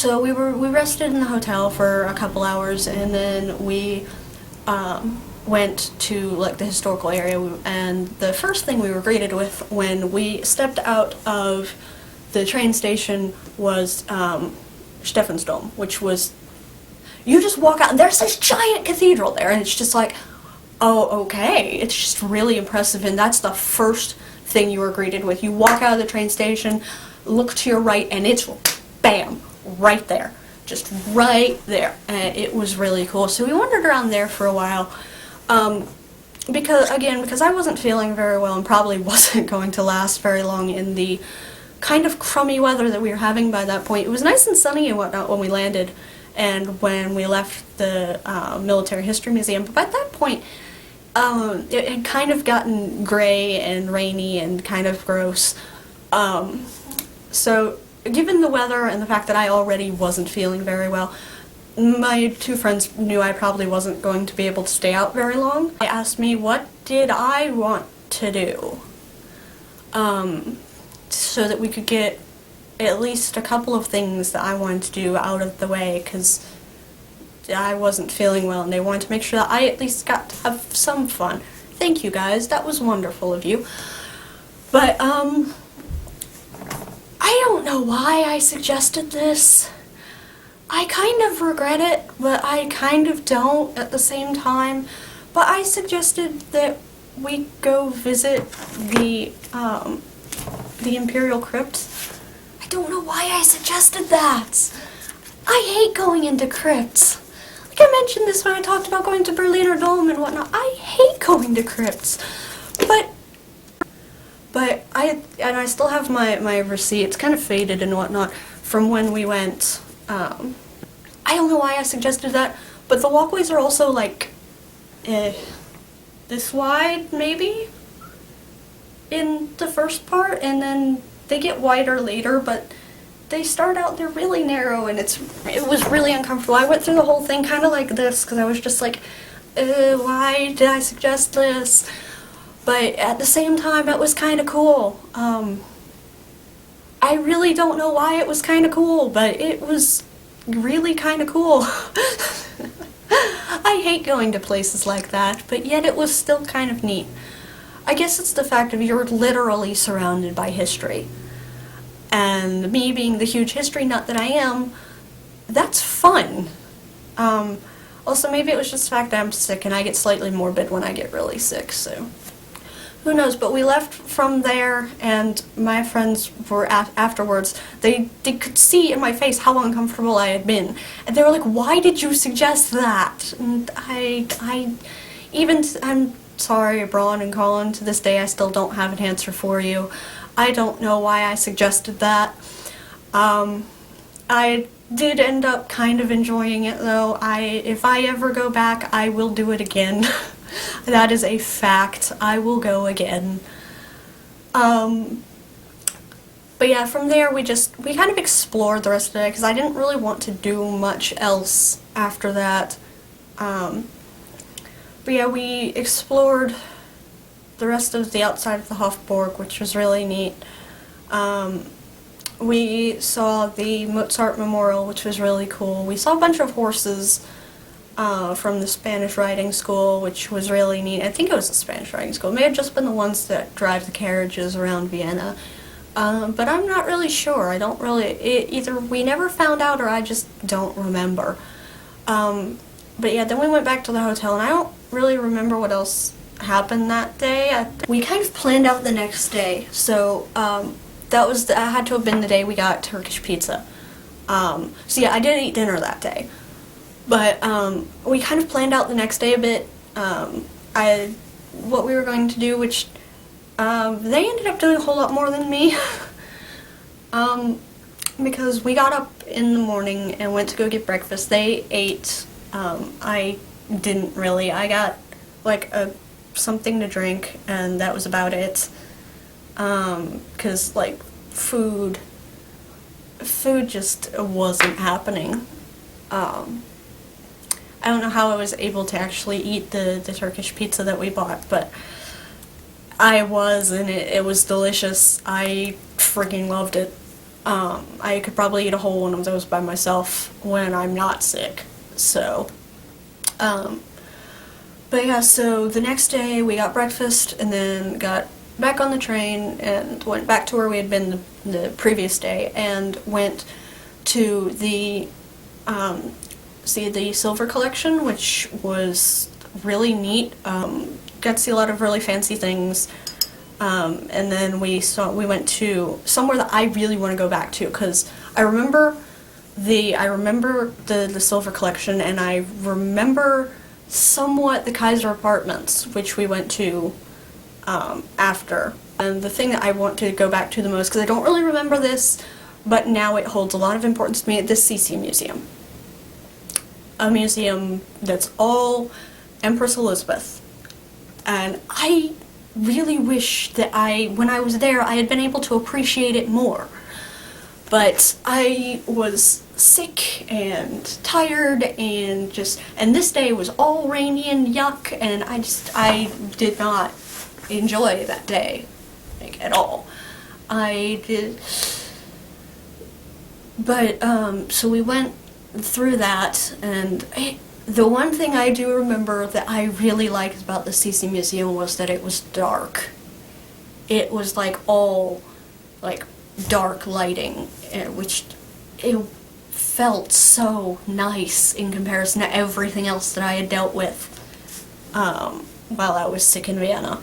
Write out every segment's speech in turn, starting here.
So we rested in the hotel for a couple hours, and then we went to like the historical area. And the first thing we were greeted with when we stepped out of the train station was Stephansdom, which was, you just walk out and there's this giant cathedral there, and it's just like, oh, okay. It's just really impressive, and that's the first thing you were greeted with. You walk out of the train station, look to your right, and it's bam, right there. Just right there. And it was really cool. So we wandered around there for a while. Because I wasn't feeling very well and probably wasn't going to last very long in the kind of crummy weather that we were having by that point. It was nice and sunny and whatnot when we landed and when we left the Military History Museum, but by that point it had kind of gotten gray and rainy and kind of gross. So given the weather and the fact that I already wasn't feeling very well, my two friends knew I probably wasn't going to be able to stay out very long. They asked me what did I want to do, so that we could get at least a couple of things that I wanted to do out of the way, because I wasn't feeling well and they wanted to make sure that I at least got to have some fun. Thank you guys, that was wonderful of you. But I don't know why I suggested this. I kind of regret it, but I kind of don't at the same time. But I suggested that we go visit the Imperial Crypt. I don't know why I suggested that. I hate going into crypts. Like I mentioned this when I talked about going to Berliner Dome and whatnot. I hate going to crypts. But I still have my receipt. It's kind of faded and whatnot from when we went. I don't know why I suggested that, but the walkways are also like this wide, maybe, in the first part, and then they get wider later, but they start out, they're really narrow, and it was really uncomfortable. I went through the whole thing kind of like this, because I was just like, why did I suggest this? But at the same time, it was kind of cool. I really don't know why it was kind of cool, but it was really kind of cool. I hate going to places like that, but yet it was still kind of neat. I guess it's the fact of you're literally surrounded by history. And me being the huge history nut that I am, that's fun. Also, maybe it was just the fact that I'm sick and I get slightly morbid when I get really sick, so who knows. But we left from there, and my friends were afterwards, they could see in my face how uncomfortable I had been, and they were like, why did you suggest that? And I'm sorry, Braun and Colin, to this day I still don't have an answer for you. I don't know why I suggested that. I did end up kind of enjoying it, though. If I ever go back, I will do it again. That is a fact. I will go again. But yeah, from there we kind of explored the rest of the day, because I didn't really want to do much else after that. But yeah, we explored the rest of the outside of the Hofburg, which was really neat. We saw the Mozart Memorial, which was really cool. We saw a bunch of horses from the Spanish riding school, which was really neat. I think it was the Spanish riding school. It may have just been the ones that drive the carriages around Vienna. But I'm not really sure. I don't really, either we never found out or I just don't remember. But yeah, then we went back to the hotel, and I don't really remember what else happened that day. We kind of planned out the next day, so that had to have been the day we got Turkish pizza. So yeah, I didn't eat dinner that day. But we kind of planned out the next day a bit, what we were going to do, which they ended up doing a whole lot more than me. Because we got up in the morning and went to go get breakfast. They ate. I didn't really. I got like something to drink, and that was about it. Because like food just wasn't happening. I don't know how I was able to actually eat the Turkish pizza that we bought, but I was, and it was delicious. I freaking loved it. I could probably eat a whole one of those by myself when I'm not sick. So, but yeah, so the next day we got breakfast and then got back on the train and went back to where we had been the previous day and went to the see the silver collection, which was really neat. Got to see a lot of really fancy things. And then we went to somewhere that I really want to go back to, because I remember the silver collection, and I remember somewhat the Kaiser Apartments, which we went to after. And the thing that I want to go back to the most, because I don't really remember this, but now it holds a lot of importance to me, this CC Museum. A museum that's all Empress Elizabeth. And I really wish that when I was there, I had been able to appreciate it more. But I was sick and tired and this day was all rainy and yuck, and I did not enjoy that day, like, at all. I did, but, so we went through that, and the one thing I do remember that I really liked about the CC Museum was that it was dark. It was like all like dark lighting, which it felt so nice in comparison to everything else that I had dealt with while I was sick in Vienna.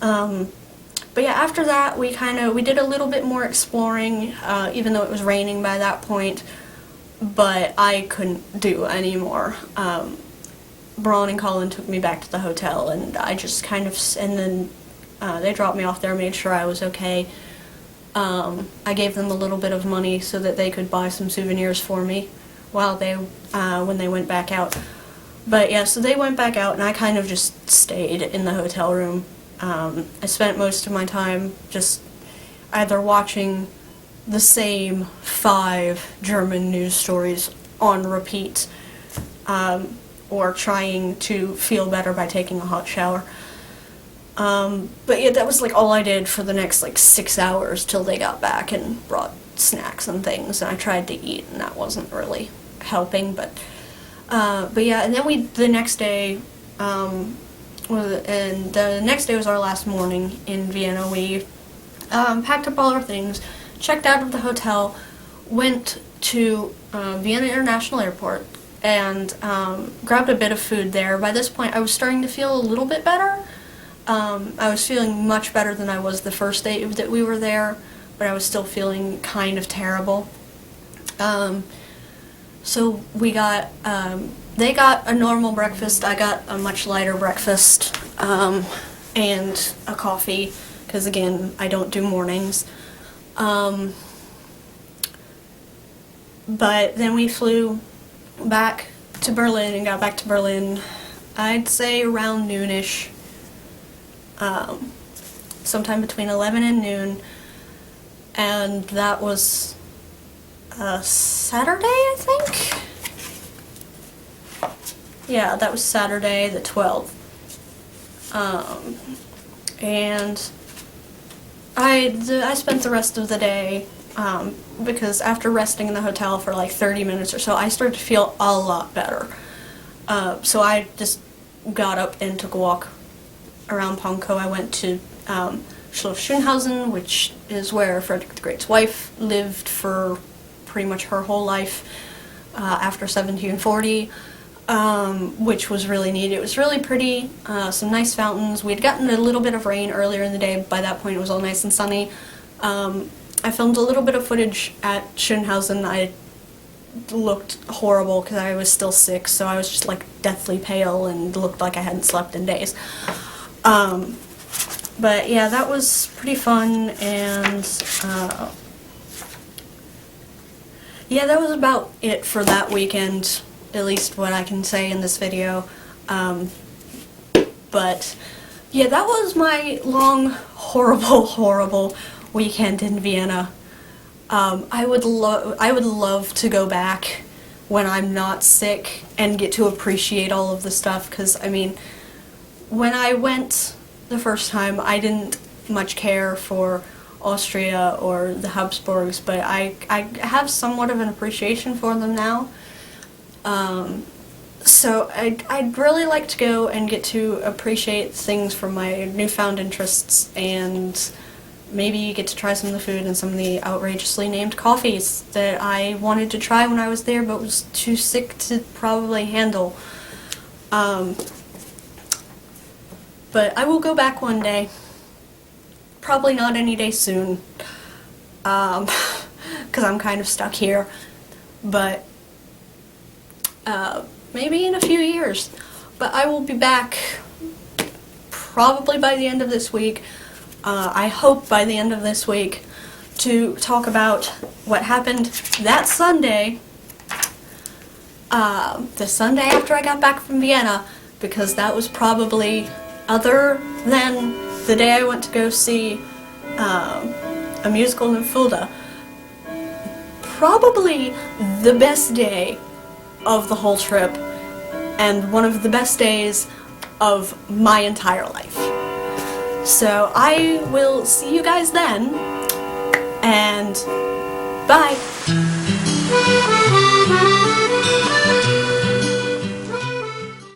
But yeah, after that we did a little bit more exploring, even though it was raining by that point. But I couldn't do any more. Braun and Colin took me back to the hotel, and I just and then they dropped me off there, made sure I was okay. I gave them a little bit of money so that they could buy some souvenirs for me when they went back out. But yeah, so they went back out, and I kind of just stayed in the hotel room. I spent most of my time just either watching the same 5 German news stories on repeat, or trying to feel better by taking a hot shower. But yeah, that was like all I did for the next like 6 hours till they got back and brought snacks and things, and I tried to eat, and that wasn't really helping. But yeah, and then the next day was our last morning in Vienna. We packed up all our things, checked out of the hotel, went to Vienna International Airport, and grabbed a bit of food there. By this point, I was starting to feel a little bit better. I was feeling much better than I was the first day that we were there, but I was still feeling kind of terrible. So we got, they got a normal breakfast, I got a much lighter breakfast, and a coffee, because again, I don't do mornings. But then we flew back to Berlin and got back to Berlin, I'd say around noonish, sometime between 11 and noon, and that was Saturday, I think? Yeah, that was Saturday the 12th. And I spent the rest of the day, because after resting in the hotel for like 30 minutes or so, I started to feel a lot better. So I just got up and took a walk around Pankow. I went to Schloss Schönhausen, which is where Frederick the Great's wife lived for pretty much her whole life after 1740, which was really neat. It was really pretty, some nice fountains. We'd gotten a little bit of rain earlier in the day. By that point it was all nice and sunny. I filmed a little bit of footage at Schönhausen. I looked horrible because I was still sick, so I was just like deathly pale and looked like I hadn't slept in days. But yeah, that was pretty fun, and yeah, that was about it for that weekend, at least what I can say in this video. But yeah, that was my long, horrible weekend in Vienna. I would love to go back when I'm not sick and get to appreciate all of the stuff, because I mean, when I went the first time, I didn't much care for Austria or the Habsburgs, but I have somewhat of an appreciation for them now. So I'd really like to go and get to appreciate things from my newfound interests, and maybe get to try some of the food and some of the outrageously named coffees that I wanted to try when I was there but was too sick to probably handle. But I will go back one day. Probably not any day soon, because I'm kind of stuck here. But maybe in a few years. But I will be back probably by the end of this week. I hope by the end of this week to talk about what happened that Sunday, the Sunday after I got back from Vienna, because that was probably, other than the day I went to go see a musical in Fulda, probably the best day of the whole trip, and one of the best days of my entire life. So I will see you guys then, and bye!